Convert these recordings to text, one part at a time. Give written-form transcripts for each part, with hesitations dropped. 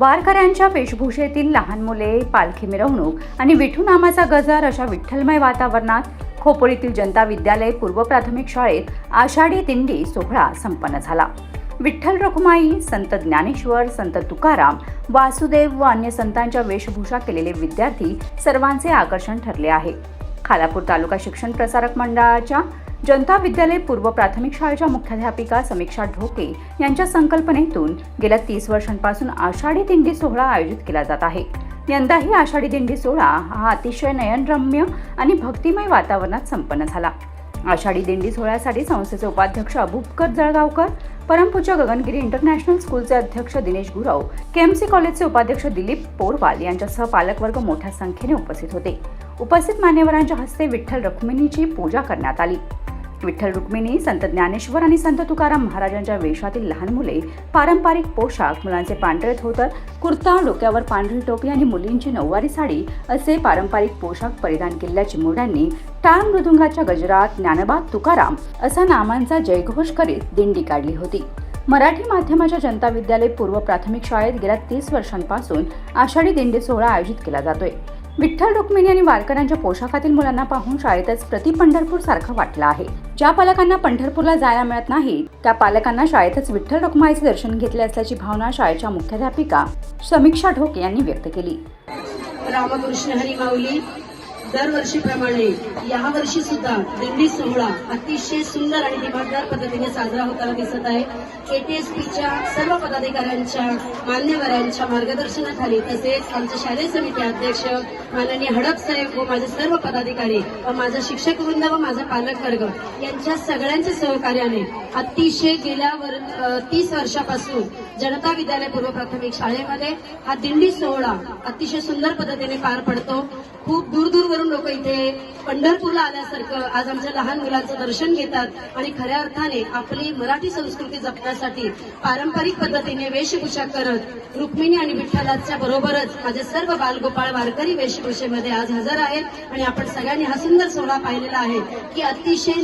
वारकऱ्यांच्या वेशभूषेतील लहान मुले, पालखी मिरवणूक आणि विठू नामाचा गजर अशा विठ्ठलमय वातावरणात खोपोलीतील जनता विद्यालय पूर्व प्राथमिक शाळेत आषाढी दिंडी सोहळा संपन्न झाला. विठ्ठल रखुमाई, संत ज्ञानेश्वर, संत तुकाराम, वासुदेव व अन्य संतांच्या वेशभूषा केलेले विद्यार्थी सर्वांचे आकर्षण ठरले आहे. खालापूर तालुका शिक्षण प्रसारक मंडळाच्या जनता विद्यालय पूर्व प्राथमिक शाळेच्या मुख्याध्यापिका समीक्षा ढोके यांच्या संकल्पनेतून गेल्या 30 वर्षांपासून आषाढी दिंडी सोहळा आयोजित केला जात आहे. यंदाही आषाढी दिंडी सोहळा हा अतिशय नयनरम्य आणि भक्तिमय वातावरणात संपन्न झाला. आषाढी दिंडी सोहळ्यासाठी संस्थेचे उपाध्यक्ष अबूबकर जळगावकर, परमपूज्य गगनगिरी इंटरनॅशनल स्कूलचे अध्यक्ष दिनेश गुरव, केएमसी कॉलेजचे उपाध्यक्ष दिलीप पोरवाल यांच्यासह पालकवर्ग मोठ्या संख्येने उपस्थित होते. उपस्थित मान्यवरांच्या हस्ते विठ्ठल रुक्मिणीची पूजा करण्यात आली. विठ्ठल रुक्मिणी, संत ज्ञानेश्वर आणि संत तुकाराम महाराजांच्या वेशातील लहान मुले पारंपरिक पोशाख, मुलांचे पांढरे धोतर, कुर्ता, डोक्यावर पांढरी टोपी आणि मुलींची नऊवारी साडी असे पारंपरिक पोशाख परिधान केलेल्या चिमुरड्यांनी टाळ मृदुंगाच्या गजरात ज्ञानोबा तुकाराम असा नामांचा जयघोष करीत दिंडी काढली होती. मराठी माध्यमाच्या जनता विद्यालय पूर्व प्राथमिक शाळेत गेल्या 30 वर्षांपासून आषाढी दिंडी सोहळा आयोजित केला जातोय. विठ्ठल रुक्मिणी आणि वारकऱ्यांच्या पोशाखातील मुलांना पाहून शाळेतच प्रति पंढरपूर सारखं वाटलं आहे. ज्या पालकांना पंढरपूरला जायला मिळत नाही त्या पालकांना शाळेतच विठ्ठल रखुमाईचे दर्शन घेतले असल्याची भावना शाळेच्या मुख्याध्यापिका समीक्षा ढोके यांनी व्यक्त केली. रामकृष्ण हरी माऊली. दरवर्षीप्रमाणे यावर्षी सुद्धा दिंडी सोहळा अतिशय सुंदर आणि दिमागदार पद्धतीने साजरा होताना दिसत आहे. केटीएसपीच्या सर्व पदाधिकाऱ्यांच्या, मान्यवरांच्या मार्गदर्शनाखाली तसेच आमचे शालेय समिती अध्यक्ष माननीय हडप साहेब व माझे सर्व पदाधिकारी व माझा शिक्षक वृंद व माझा पालक वर्ग यांच्या सगळ्यांच्या सहकार्याने अतिशय गेल्या 30 वर्षापासून जनता विद्यालय पूर्व प्राथमिक शाळेमध्ये हा दिंडी सोहळा अतिशय सुंदर पद्धतीने पार पडतो. खूप दूरवरून लोक इथे पंढरपूरला आल्यासारखं आज आमच्या लहान मुलांचं दर्शन घेतात आणि खऱ्या अर्थाने आपली मराठी संस्कृती जपण्यासाठी पारंपरिक पद्धतीने वेशभूषा करत रुक्मिणी आणि विठ्ठलाच्या बरोबरच माझे सर्व बालगोपाळ वारकरी वेशभूषेमध्ये आज हजर आहेत आणि आपण सगळ्यांनी हा सुंदर सोहळा पाहिलेला आहे की अतिशय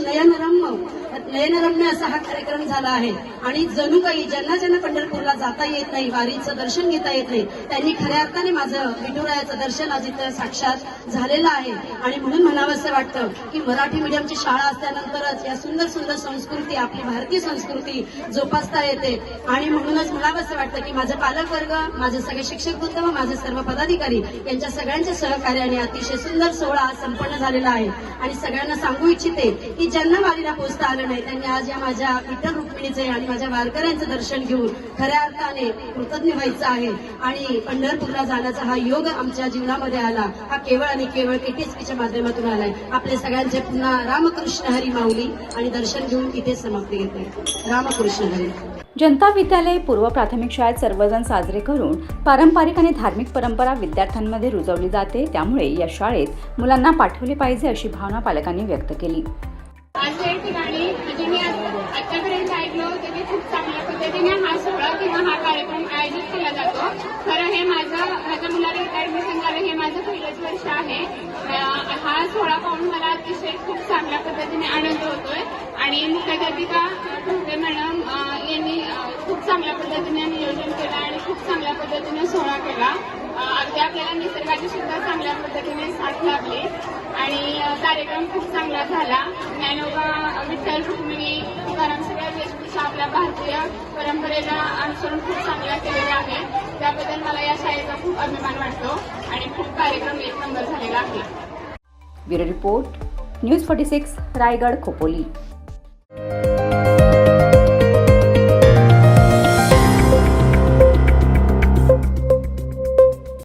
नयनरम्य असा हा कार्यक्रम झाला आहे. आणि जणू काही ज्यांना पंढरपूरला जाता येत नाही, वारीचं दर्शन घेता येत नाही, त्यांनी खऱ्या अर्थाने माझं विठुरायाचं दर्शन आज इथं साक्षात झालेलं आहे. आणि म्हणून म्हणावं असं वाटतं की मराठी मीडियमची शाळा असल्यानंतरच या सुंदर सुंदर संस्कृती, आपली भारतीय संस्कृती जोपासता येते. आणि म्हणूनच म्हणावं असं वाटतं की माझे पालक वर्ग, माझे सगळे शिक्षक वृंद व माझे सर्व पदाधिकारी यांच्या सगळ्यांच्या सहकार्याने अतिशय सुंदर सोहळा संपन्न झालेला आहे. आणि सगळ्यांना सांगू इच्छिते की ज्यांना वारीला पोहोचता आलं नाही त्यांनी आज या माझ्या विठ्ठल रुक्मिणीचे आणि माझ्या वारकऱ्यांचं दर्शन घेऊन खऱ्या अर्थाने कृतज्ञ व्हायचं आहे. आणि पंढरपूरला जाण्याचा हा योग आमच्या जीवनामध्ये आला, हा केवळ आणि केवळ केटीएसपीच्या माध्यमातून आलाय. आपले सगळ्यांचे पुन्हा रामकृष्ण हरी माऊली आणि दर्शन घेऊन इथे समाप्ती घेते. रामकृष्ण हरी. जनता विद्यालय पूर्व प्राथमिक शाळेत सर्वजण साजरे करून पारंपरिक आणि धार्मिक परंपरा विद्यार्थ्यांमध्ये रुजवली जाते. त्यामुळे या शाळेत मुलांना पाठवले पाहिजे अशी भावना पालकांनी व्यक्त केली. आज या ठिकाणी म्हणजे मी आतापर्यंत ऐकलं होतं की खूप चांगल्या पद्धतीने हा सोहळा किंवा हा कार्यक्रम आयोजित केला जातो. खरं हे माझ्या मुलाला इथं ऍडमिशन झालं हे माझं पहिलंच वर्ष आहे. हा सोहळा पाहून मला अतिशय खूप चांगल्या पद्धतीने आनंद होतोय. आणि मुख्याध्यापिका ढोके मॅडम यांनी खूप चांगल्या पद्धतीने नियोजन केलं आणि खूप चांगल्या पद्धतीने सोहळा केला. अगदी आपल्याला निसर्गाची सुद्धा चांगल्या पद्धतीने साथ लाभली आणि कार्यक्रम खूप चांगला झाला. ज्ञानोबा, विठ्ठल रुक्मिणी, तुकाराम सगळ्या वेशभूषा आपल्या भारतीय परंपरेला अनुसरून खूप चांगल्या केलेल्या आहेत. त्याबद्दल मला या शाळेचा खूप अभिमान वाटतो आणि खूप कार्यक्रम एक नंबर झालेला आहे. Bureau report, news 46, Raigad, Khopoli.